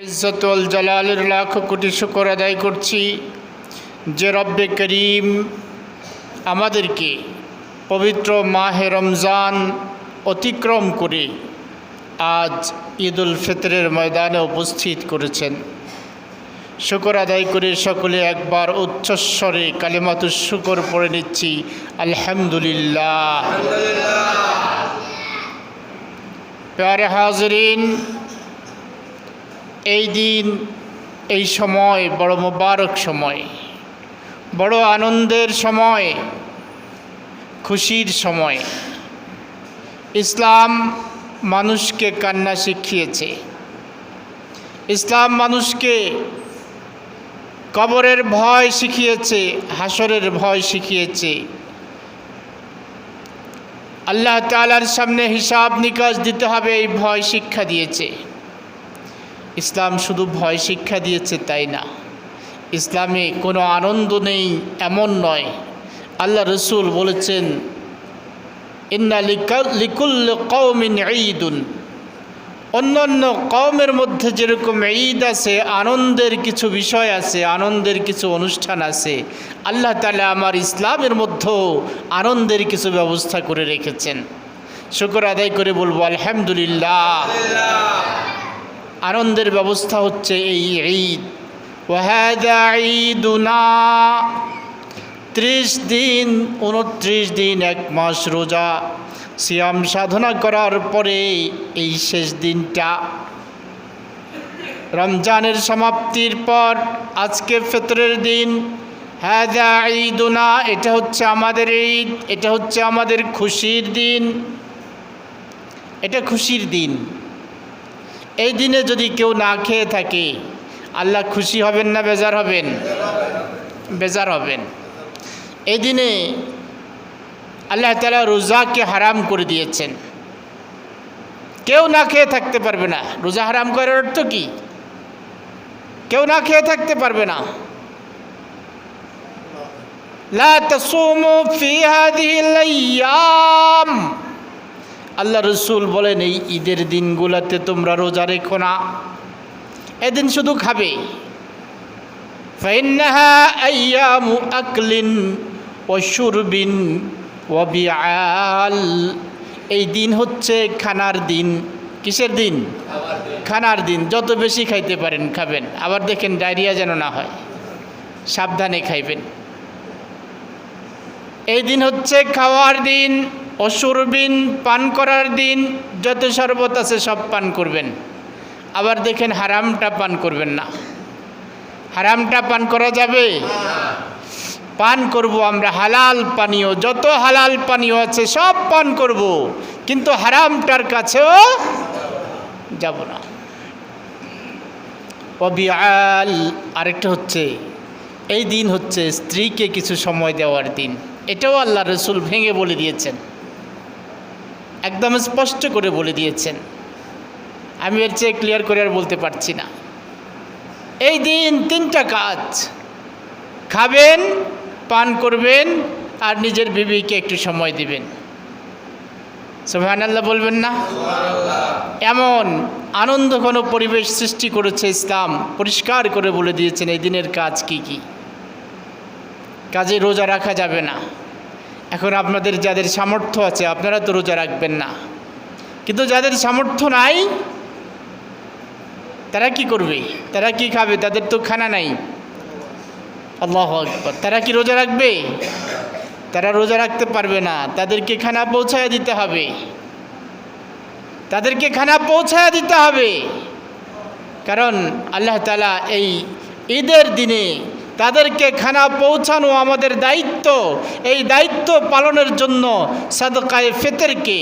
ইজ্জতুল জালালের লাখ কোটি শুকর আদায় করছি যে রব্বে করিম আমাদেরকে পবিত্র মাহে রমজান অতিক্রম করে আজ ঈদুল ফিতরের ময়দানে উপস্থিত করেছেন। শুকর আদায় করে সকলে একবার উচ্চস্বরে কালিমাতুশ শুকর পড়ে নিচ্ছি, আলহামদুলিল্লাহ। প্যারে হাজরিন, এই দিন, এই সময় বড় মোবারক সময়, বড় আনন্দের সময়, খুশির সময়। ইসলাম মানুষকে কান্না শিখিয়েছে। ইসলাম মানুষকে কবরের ভয় শিখিয়েছে, হাসরের ভয় শিখিয়েছে, আল্লাহ তাআলার সামনে হিসাব নিকাশ দিতে হবে এই ভয় শিক্ষা দিয়েছে। ইসলাম শুধু ভয় শিক্ষা দিয়েছে তাই না, ইসলামে কোনো আনন্দ নেই এমন নয়। আল্লাহ রসুল বলেছেন, ইন্না লিকুল্লি কওমিন ঈদুন, অন্যান্য কওমের মধ্যে যেরকম ঈদ আছে, আনন্দের কিছু বিষয় আছে, আনন্দের কিছু অনুষ্ঠান আছে, আল্লাহ তাআলা আমার ইসলামের মধ্যেও আনন্দের কিছু ব্যবস্থা করে রেখেছেন। শুকর আদায় করে বলবো আলহামদুলিল্লাহ। আনন্দের ব্যবস্থা হচ্ছে এই ঈদ। ওয়াহাদা ঈদুনা, 30 দিন 29 দিন 1 মাস রোজা সিয়াম সাধনা করার পরে এই শেষ দিনটা রমজানের সমাপ্তির পর আজকে ফিতরের দিন। হাদা ঈদুনা, এটা হচ্ছে আমাদের ঈদ, এটা হচ্ছে আমাদের খুশির দিন, এটা খুশির দিন। এই দিনে যদি কেউ না খেয়ে থাকে, আল্লাহ খুশি হবেন না বেজার হবেন? বেজার হবেন। এই দিনে আল্লাহ তাআলা রোজাকে হারাম করে দিয়েছেন। কেউ না খেয়ে থাকতে পারবে না। রোজা হারাম করার অর্থ কি? কেউ না খেয়ে থাকতে পারবে না। লা তাসুমু ফি হাযিহিল আইয়াম, আল্লাহ রসুল বলেন এই ঈদের দিনগুলোতে তোমরা রোজা রেখো না, এদিন শুধু খাবে। ফাইন্নাহা আইয়ামু আকলিন ওয়া শুরবিন ওয়া বিআল, এই দিন হচ্ছে খানার দিন। কিসের দিন? খানার দিন। যত বেশি খাইতে পারেন খাবেন, আবার দেখেন ডায়রিয়া যেন না হয়, সাবধানে খাইবেন। এই দিন হচ্ছে খাওয়ার দিন, অশুরবিন পান করার দিন, যত শরবত আছে সব পান করবেন। আবার দেখেন হারামটা পান করবেন না। হারামটা পান করা যাবে? পান করব আমরা হালাল পানীয়, যত হালাল পানীয় আছে সব পান করব, কিন্তু হারামটার কাছেও যাব না। ওয়াবিআল, আরেকটা হচ্ছে এই দিন হচ্ছে স্ত্রীকে কিছু সময় দেওয়ার দিন। এটাও আল্লাহ রসুল ভেঙে বলে দিয়েছেন, একদম স্পষ্ট করে বলে দিয়েছেন। আমি এর চেয়ে ক্লিয়ার করে আর বলতে পারছি না। এই দিন 3টা কাজ, খাবেন, পান করবেন, আর নিজের বিবিকে একটু সময় দিবেন। সুবহানাল্লাহ বলবেন না? এমন আনন্দঘন পরিবেশ সৃষ্টি করেছে ইসলাম, পরিষ্কার করে বলে দিয়েছেন এই দিনের কাজ কি কি। কাজে রোজা রাখা যাবে না। এখন আপনাদের যাদের সামর্থ্য আছে আপনারা তো রোজা রাখবেন না, কিন্তু যাদের সামর্থ্য নাই তারা কি করবে? তারা কি খাবে? তাদের তো খানা নাই। আল্লাহু আকবার। তারা কি রোজা রাখবে? তারা রোজা রাখতে পারবে না। তাদেরকে খানা পৌঁছায় দিতে হবে, তাদেরকে খানা পৌঁছায় দিতে হবে। কারণ আল্লাহ তাআলা এই ঈদের দিনে তাদেরকে খানা পৌঁছানো আমাদের দায়িত্ব। এই দায়িত্ব পালনের জন্য সাদকায়ে ফিতরকে,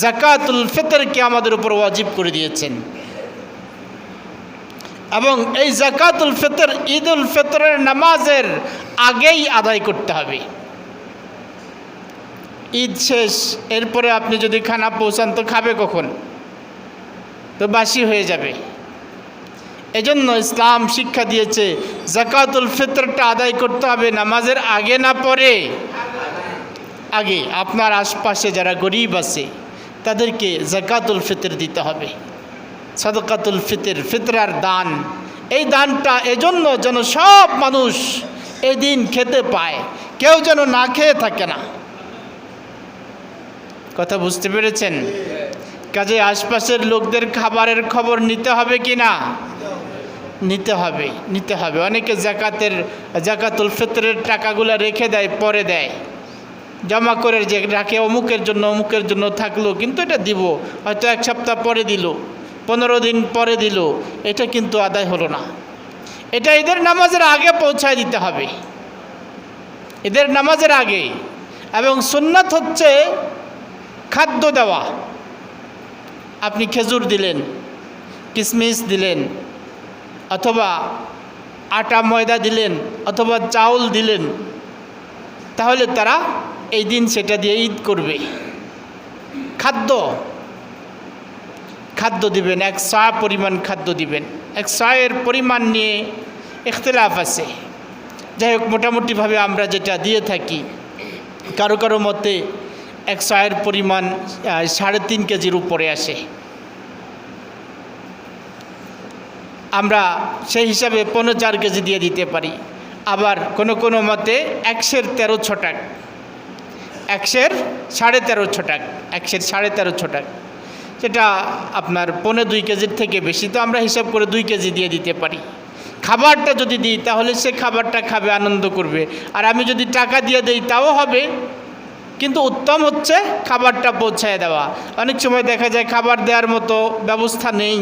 যাকাতুল ফিতরকে আমাদের উপর ওয়াজিব করে দিয়েছেন। এবং এই যাকাতুল ফিতর ঈদুল ফিতরের নামাজের আগেই আদায় করতে হবে। ঈদ শেষ, এরপরে আপনি যদি খানা পৌঁছান তো খাবে কখন? তো বাসি হয়ে যাবে। এজন্য ইসলাম শিক্ষা দিয়েছে যাকাতুল ফিতরটা আদায় করতে হবে নামাজের আগে না পরে? আগে। আপনার আশপাশে যারা গরিব আছে তাদেরকে যাকাতুল ফিতর দিতে হবে। সাদকাতুল ফিতর, ফিতরার দান। এই দানটা এজন্য যেন সব মানুষ এই দিন খেতে পায়, কেউ যেন না খেয়ে থাকে না। কথা বুঝতে পেরেছেন? কাজে আশপাশের লোকদের খাবারের খবর নিতে হবে কি না? নিতে হবে, নিতে হবে। অনেকে জাকাতুল ফিতরের টাকাগুলো রেখে দেয়, পরে দেয়, জমা করে যে রাখে অমুকের জন্য থাকলো, কিন্তু এটা দিব, হয়তো 1 সপ্তাহ পরে দিল, 15 দিন পরে দিল, এটা কিন্তু আদায় হলো না। এটা ঈদের নামাজের আগে পৌঁছায় দিতে হবে, ঈদের নামাজের আগে। এবং সুন্নাত হচ্ছে খাদ্য দেওয়া। আপনি খেজুর দিলেন, কিশমিশ দিলেন, অথবা আটা ময়দা দিলেন, অথবা চাউল দিলেন, তাহলে তারা এই দিন সেটা দিয়ে ঈদ করবে। খাদ্য দিবেন, 1 সা পরিমাণ খাদ্য দিবেন। 1 সায়ের পরিমাণ নিয়ে ইখতিলাফ আছে। যাই হোক, মোটামুটিভাবে আমরা যেটা দিয়ে থাকি, কারো কারো মতে 1 সায়ের পরিমাণ 3.5 কেজির উপরে আসে। আমরা সেই হিসাবে 4 কেজি দিয়ে দিতে পারি। আবার কোনো মতে 100-এর 13 ছটাক, 100-এর 13.5 ছটাক, 100-এর 13.5 ছটাক, সেটা আপনার 2.25 কেজির থেকে বেশি। তো আমরা হিসাব করে 2 কেজি দিয়ে দিতে পারি। খাবারটা যদি দিই তাহলে সে খাবারটা খাবে, আনন্দ করবে। আর আমি যদি টাকা দিয়ে দেই তাও হবে, কিন্তু উত্তম হচ্ছে খাবারটা পৌঁছায় দেওয়া। অনেক সময় দেখা যায় খাবার দেওয়ার মতো ব্যবস্থা নেই,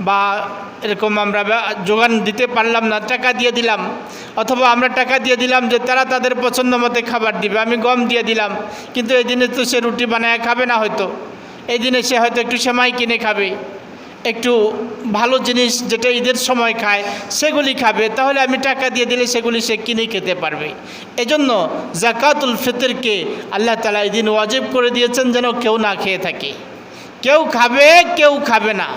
বা এরকম আমরা যোগান দিতে পারলাম না, টাকা দিয়ে দিলাম, অথবা আমরা টাকা দিয়ে দিলাম যে তারা তাদের পছন্দ মতো খাবার দিবে। আমি গম দিয়ে দিলাম, কিন্তু এই দিনে তো সে রুটি বানায় খাবে না, হয়তো এই দিনে সে হয়তো একটু সেমাই কিনে খাবে, একটু ভালো জিনিস যেটা ঈদের সময় খায় সেগুলি খাবে। তাহলে আমি টাকা দিয়ে দিলে সেগুলি সে কিনে খেতে পারবে। এজন্য জাকাতুল ফিতরকে আল্লাহ তাআলা এই দিন ওয়াজিব করে দিয়েছেন যেন কেউ না খেয়ে থাকে। কেউ খাবে, কেউ খাবে না,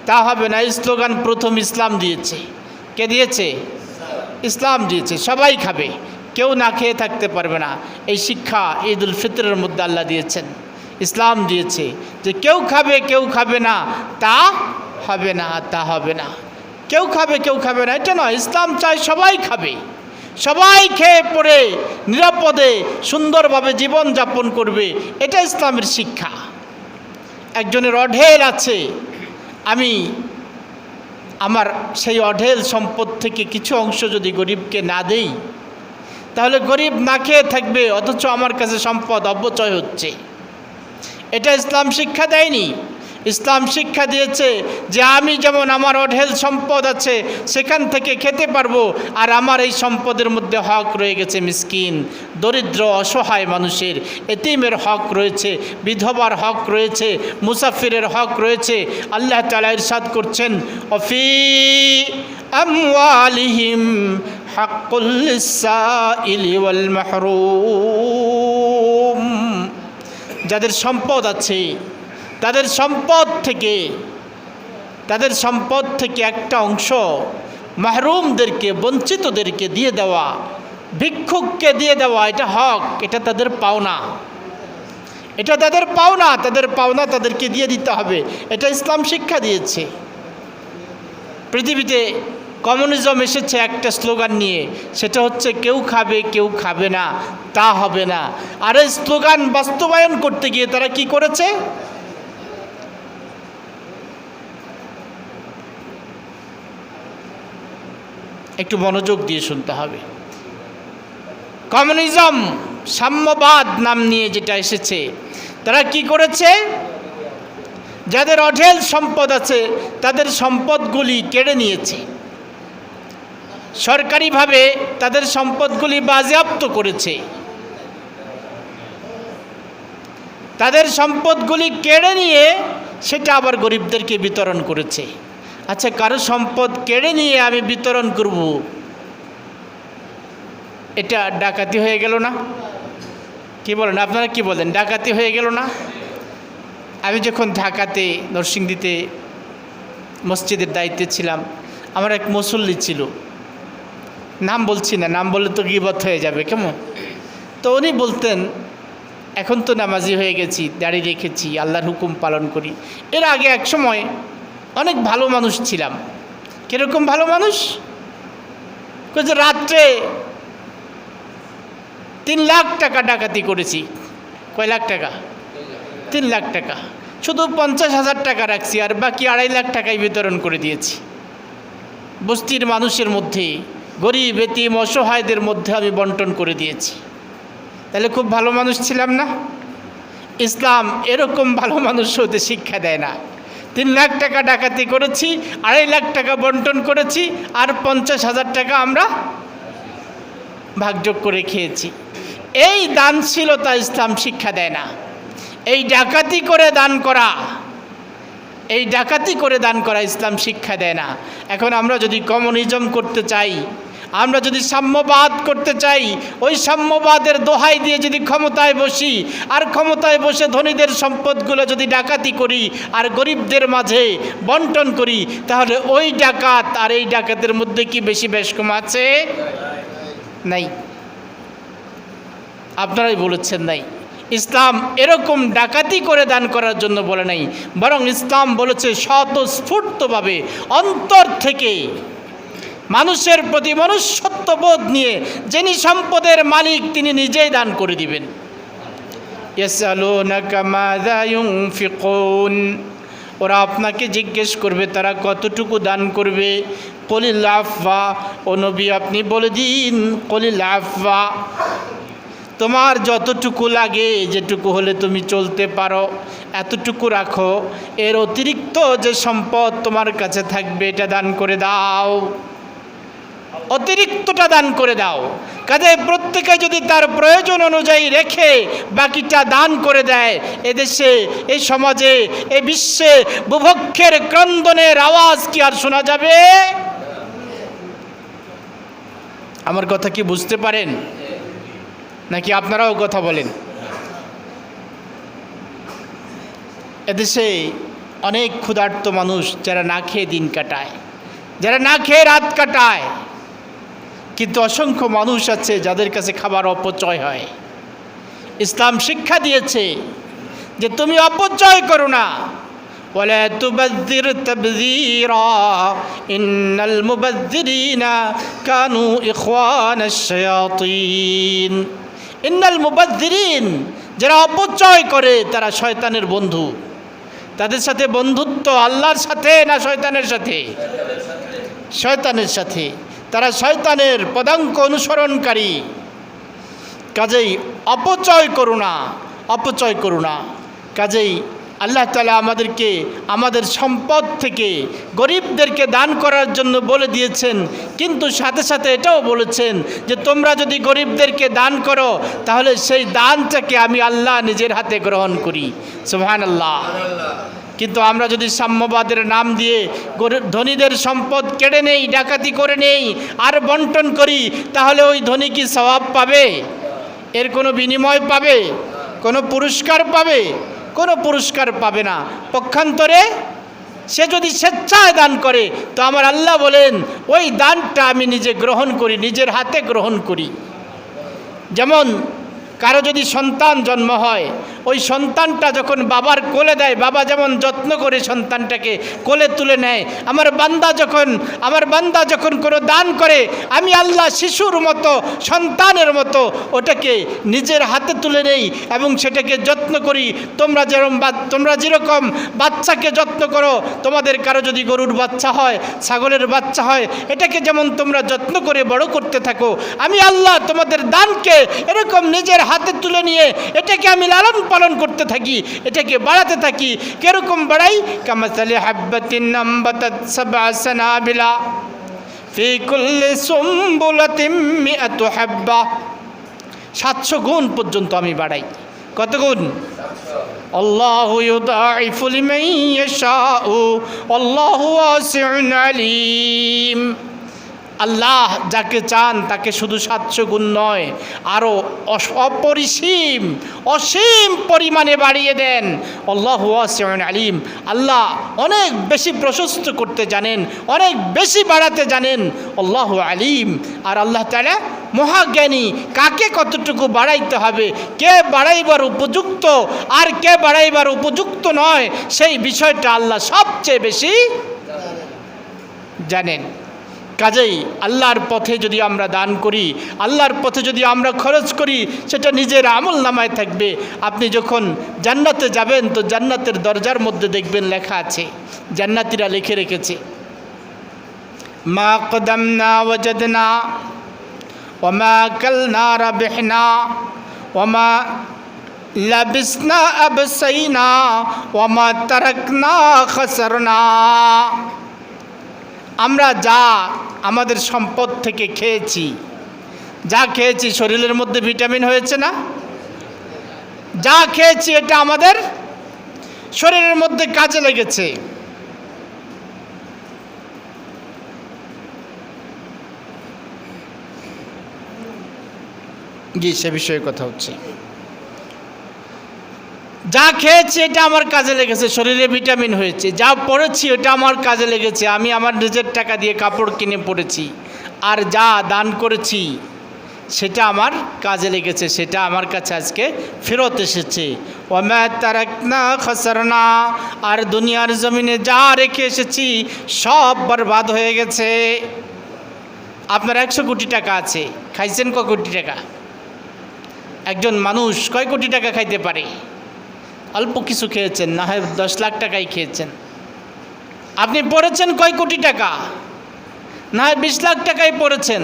তা হবে না। এই স্লোগান প্রথম ইসলাম দিয়েছে। কে দিয়েছে? ইসলাম দিয়েছে। সবাই খাবে, কেউ না খেয়ে থাকতে পারবে না। এই শিক্ষা ঈদুল ফিতরের মধ্যে আল্লাহ দিয়েছেন, ইসলাম দিয়েছে যে কেউ খাবে, কেউ খাবে না, তা হবে না, তা হবে না। কেউ খাবে, কেউ খাবে না এটা নয়। ইসলাম চায় সবাই খাবে, সবাই খেয়ে পড়ে নিরাপদে সুন্দরভাবে জীবন যাপন করবে। এটা ইসলামের শিক্ষা। একজনের অঢেল আছে, আমি আমার সেই অঢেল সম্পদ থেকে কিছু অংশ যদি গরিবকে না দেই, তাহলে গরিব না খেয়ে থাকবে, অথচ আমার কাছে সম্পদ অপচয় হচ্ছে। এটা ইসলাম শিক্ষা দেয়নি। ইসলাম শিক্ষা দিয়েছে যে আমি যেমন আমার অঢেল সম্পদ আছে সেখান থেকে খেতে পারবো, আর আমার এই সম্পদের মধ্যে হক রয়ে গেছে মিসকিন, দরিদ্র, অসহায় মানুষের, এতিমের হক রয়েছে, বিধবার হক রয়েছে, মুসাফিরের হক রয়েছে। আল্লাহ তাআলা ইরশাদ করছেন, অফি আমওয়ালিহিম হাক্কুল লিসাইলি ওয়াল মাহরুম। যাদের সম্পদ আছে তাদের সম্পদ থেকে একটা অংশ মাহরুমদেরকে, বঞ্চিতদেরকে দিয়ে দেওয়া, ভিক্ষুককে দিয়ে দেওয়া, এটা হক, এটা তাদের পাওনা, এটা তাদের পাওনা, তাদেরকে দিয়ে দিতে হবে। এটা ইসলাম শিক্ষা দিয়েছে। পৃথিবীতে কমিউনিজম এসেছে একটা স্লোগান নিয়ে, সেটা হচ্ছে কেউ খাবে, কেউ খাবে না, তা হবে না। আর এই স্লোগান বাস্তবায়ন করতে গিয়ে তারা কি করেছে? একটু মনোযোগ দিয়ে শুনতে হবে। কমিউনিজম, সাম্যবাদ নাম নিয়ে যেটা এসেছে, তারা কি করেছে? যাদের অঢেল সম্পদ আছে তাদের সম্পদগুলি কেড়ে নিয়েছে, সরকারিভাবে তাদের সম্পদগুলি বাজেয়াপ্ত করেছে, তাদের সম্পদগুলি কেড়ে নিয়ে সেটা আবার গরিবদেরকে বিতরণ করেছে। আচ্ছা, কারো সম্পদ কেড়ে নিয়ে আমি বিতরণ করব, এটা ডাকাতি হয়ে গেল না? কি বলেন আপনারা, কি বলেন? ডাকাতি হয়ে গেল না? আমি যখন ঢাকাতে নরসিংদীতে মসজিদের দায়িত্বে ছিলাম, আমার এক মুসল্লি ছিল, নাম বলছি না, নাম বললে তো গীবত হয়ে যাবে, কেমন? তো উনি বলতেন এখন তো নামাজি হয়ে গেছি, দাড়ি রেখেছি, আল্লাহর হুকুম পালন করি। এর আগে এক সময় অনেক ভালো মানুষ ছিলাম। কীরকম ভালো মানুষ? যে রাত্রে 3 লাখ টাকা ডাকাতি করেছি। কয় লাখ টাকা? 3 লাখ টাকা। শুধু 50,000 টাকা রাখছি, আর বাকি 2.5 লাখ টাকাই বিতরণ করে দিয়েছি বস্তির মানুষের মধ্যে, গরিব এতিম অসহায়দের মধ্যে আমি বন্টন করে দিয়েছি। তাহলে খুব ভালো মানুষ ছিলাম না? ইসলাম এরকম ভালো মানুষ হতে শিক্ষা দেয় না। 3 লাখ টাকা ডাকাতি করেছি, 2.5 লাখ টাকা বন্টন করেছি, আর 50,000 টাকা আমরা ভাগযোগ করে খেয়েছি। এই দানশীলতা ইসলাম শিক্ষা দেয় না। এই ডাকাতি করে দান করা, এই ডাকাতি করে দান করা ইসলাম শিক্ষা দেয় না। এখন আমরা যদি কমিউনিজম করতে চাই, আমরা যদি সাম্যবাদ করতে চাই, ওই সাম্যবাদের দোহাই দিয়ে যদি ক্ষমতায় বসি, আর ক্ষমতায় বসে ধনীদের সম্পদগুলো যদি ডাকাতি করি আর গরিবদের মাঝে বন্টন করি, তাহলে ওই ডাকাত আর এই ডাকাতের মধ্যে কি বেশি বেশ কম আছে? নাই। আপনারাই বলেছেন নাই। ইসলাম এরকম ডাকাতি করে দান করার জন্য বলে নাই, বরং ইসলাম বলেছে স্বতঃস্ফূর্তভাবে অন্তর থেকে মানুষের প্রতি মনুষ্যত্ববোধ নিয়ে যিনি সম্পদের মালিক তিনি নিজেই দান করে দিবেন। ইয়াসআলুনাকা মাযা ইউনফিকুন, ওরা আপনাকে জিজ্ঞেস করবে তারা কতটুকু দান করবে। কুলিল আফওয়া, ও নবী আপনি বলে দিন কুলিল আফওয়া, তোমার যতটুকু লাগে, যেটুকু হলে তুমি চলতে পারো এতটুকু রাখো, এর অতিরিক্ত যে সম্পদ তোমার কাছে থাকবে এটা দান করে দাও, অতিরিক্তটা দান করে দাও। কাজে প্রত্যেকে যদি তার প্রয়োজন অনুযায়ী রেখে বাকিটা দান করে দেয়, এদেশে, এই সমাজে, এই বিশ্বে বুভুক্ষের ক্রন্দনের আওয়াজ কি আর শোনা যাবে? আমার কথা কি বুঝতে পারেন নাকি আপনারাও কথা বলেন? এদেশে অনেক ক্ষুধার্ত মানুষ যারা না খেয়ে দিন কাটায়, যারা না খেয়ে রাত কাটায়, কিন্তু অসংখ্য মানুষ আছে যাদের কাছে খাবার অপচয় হয়। ইসলাম শিক্ষা দিয়েছে যে তুমি অপচয় করো না। ওয়ালা তুবাযযির তাবযীরা ইন্নাল মুবাযযিরিনা কানু ইখওয়ানাশ শায়াতিন। ইন্নাল মুবাযযিরিন, যারা অপচয় করে তারা শয়তানের বন্ধু। তাদের সাথে বন্ধুত্ব আল্লাহর সাথে না শয়তানের সাথে? শয়তানের সাথে। তারা শয়তানের পদাঙ্ক অনুসরণকারী। কাজেই অপচয় করো না, অপচয় করো না। কাজেই আল্লাহ তাআলা আমাদেরকে আমাদের সম্পদ থেকে গরিবদেরকে দান করার জন্য বলে দিয়েছেন, কিন্তু সাথে সাথে এটাও বলেছেন যে তোমরা যদি গরিবদেরকে দান করো তাহলে সেই দানটাকে আমি আল্লাহ নিজের হাতে গ্রহণ করি। সুবহানাল্লাহ। কিন্তু আমরা যদি সাম্যবাদের নাম দিয়ে ধনীদের সম্পদ কেড়ে নেই, ডাকাতি করে নেই আর বন্টন করি, তাহলে ওই ধনী কি সওয়াব পাবে? এর কোনো বিনিময় পাবে? কোনো পুরস্কার পাবে? কোনো পুরস্কার পাবে না। পক্ষান্তরে সে যদি স্বেচ্ছায় দান করে তো আমার আল্লাহ বলেন ওই দানটা আমি নিজে গ্রহণ করি, নিজের হাতে গ্রহণ করি। যেমন কারো যদি সন্তান জন্ম হয়, ওই সন্তানটা যখন বাবার কোলে দেয়, বাবা যেমন যত্ন করে সন্তানটাকে কোলে তুলে নেয়, আমার বান্দা যখন কোনো দান করে, আমি আল্লাহ শিশুর মতো, সন্তানের মতো ওটাকে নিজের হাতে তুলে নেই এবং সেটাকে যত্ন করি। তোমরা যেরকম বাচ্চাকে যত্ন করো, তোমাদের কারো যদি গরুর বাচ্চা হয়, ছাগলের বাচ্চা হয়, এটাকে যেমন তোমরা যত্ন করে বড় করতে থাকো, আমি আল্লাহ তোমাদের দানকে এরকম নিজের হাতে তুলে নিয়ে এটাকে আমি লালন পালন করতে থাকি, এটাকে বাড়াতে থাকি। কিরকম বাড়াই? কামাসালি হাব্বাতিন নামবাতাত সাবআ সানাবিলা ফি কুল্লি সুমবুলাতিন মিআতু হাব্বা। 700 গুণ পর্যন্ত আমি বাড়াই। কত গুণ? আল্লাহু ইউদাইফু লিমান ইয়াশাউ আল্লাহু ওয়াসিউন আলীম। আল্লাহ যাকে চান তাকে শুধু 700 গুণ নয়, আরও অসীম পরিমাণে বাড়িয়ে দেন। আল্লাহু ওয়াসিউন আলীম। আল্লাহ অনেক বেশি প্রশস্ত করতে জানেন, অনেক বেশি বাড়াতে জানেন। আল্লাহু আলীম। আর আল্লাহ তাআলা মহাজ্ঞানী, কাকে কতটুকু বাড়াইতে হবে, কে বাড়াইবার উপযুক্ত আর কে বাড়াইবার উপযুক্ত নয়, সেই বিষয়টা আল্লাহ সবচেয়ে বেশি জানেন। কাজেই আল্লাহর পথে যদি আমরা দান করি, আল্লাহর পথে যদি আমরা খরচ করি, সেটা নিজের আমল নামায় থাকবে। আপনি যখন জান্নাতে যাবেন তো জান্নাতের দরজার মধ্যে দেখবেন লেখা আছে, জান্নাতীরা লিখে রেখেছে, মা কদামনা ওয়াজাদনা ওমা কালনা রাবিহনা ওমা লাবিসনা আবসাইনা ওমা তারাকনা খাসারনা। আমরা যা আমাদের সম্পদ থেকে খেয়েছি, যা খেয়েছি শরীরের মধ্যে ভিটামিন হয়েছে না? যা খেয়েছি এটা আমাদের শরীরের মধ্যে কাজে লেগেছে। জি, সে বিষয়ে কথা হচ্ছে। যা খেয়েছি এটা আমার কাজে লেগেছে, শরীরে ভিটামিন হয়েছে। যা পড়েছি এটা আমার কাজে লেগেছে, আমি আমার নিজের টাকা দিয়ে কাপড় কিনে পড়েছি। আর যা দান করেছি সেটা আমার কাজে লেগেছে, সেটা আমার কাছে আজকে ফেরত এসেছে। ওমা তারাকনা খাসারনা, আর দুনিয়ার জমিনে যা রেখে এসেছি সব বরবাদ হয়ে গেছে। আপনার 100 কোটি টাকা আছে, খাইছেন কয় কোটি টাকা? একজন মানুষ কয় কোটি টাকা খাইতে পারে? অল্প কিছু খেয়েছেন, না হয় 10 লাখ টাকাই খেয়েছেন। আপনি পড়েছেন কয় কোটি টাকা? না হয় 20 লাখ টাকাই পড়েছেন।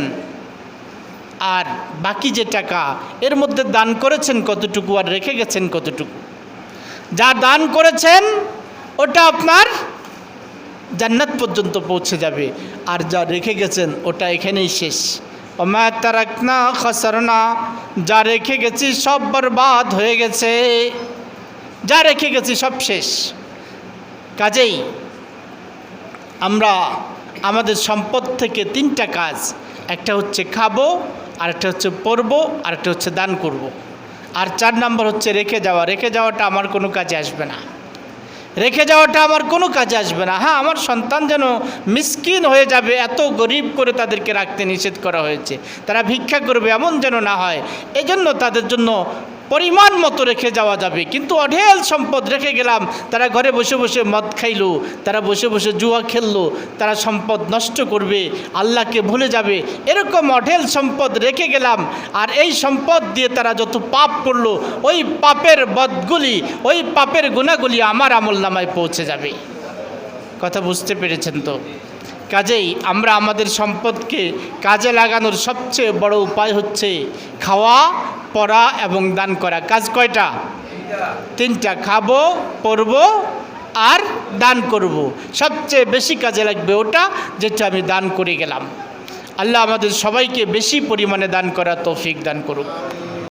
আর বাকি যে টাকা, এর মধ্যে দান করেছেন কতটুকু আর রেখে গেছেন কতটুকু? যা দান করেছেন ওটা আপনার জান্নাত পর্যন্ত পৌঁছে যাবে, আর যা রেখে গেছেন ওটা এখানেই শেষ। ওমা তারাকনা খাসারনা, যা রেখে গেছি সব বরবাদ হয়ে গেছে, যা রেখে গেছি সব শেষ। কাজেই আমরা আমাদের সম্পদ থেকে 3টা কাজ, একটা হচ্ছে খাবো, আরেকটা হচ্ছে পরবো, আরেকটা হচ্ছে দান করব। আর 4 নম্বর হচ্ছে রেখে যাওয়া। রেখে যাওয়াটা আমার কোনো কাজে আসবে না, রেখে যাওয়াটা আমার কোনো কাজে আসবে না। হ্যাঁ, আমার সন্তান যেন মিসকিন হয়ে যাবে এত গরিব করে তাদেরকে রাখতে নিষেধ করা হয়েছে, তারা ভিক্ষা করবে এমন যেন না হয়, এজন্য তাদের জন্য পরিমাণ মতো রেখে যাওয়া যাবে। কিন্তু অঢেল সম্পদ রেখে গেলাম, তারা ঘরে বসে বসে মদ খাইলো, তারা বসে বসে জুয়া খেললো, তারা সম্পদ নষ্ট করবে, আল্লাহকে ভুলে যাবে, এরকম অঢেল সম্পদ রেখে গেলাম। আর এই সম্পদ দিয়ে তারা যত পাপ করলো, ওই পাপের বদগুলি, ওই পাপের গুণাগুলি আমার আমল নামায় পৌঁছে যাবে। কথা বুঝতে পেরেছেন তো? কাজেই আমরা আমাদের সম্পদকে কাজে লাগানোর সবচেয়ে বড় উপায় হচ্ছে খাওয়া, পড়া এবং দান করা। কাজ কয়টা? 3টা। খাবো, পড়বো আর দান করব। সবচেয়ে বেশি কাজে লাগবে ওটা যেটা আমি দান করে গেলাম। আল্লাহ আমাদের সবাইকে বেশি পরিমাণে দান করা তৌফিক দান করুক।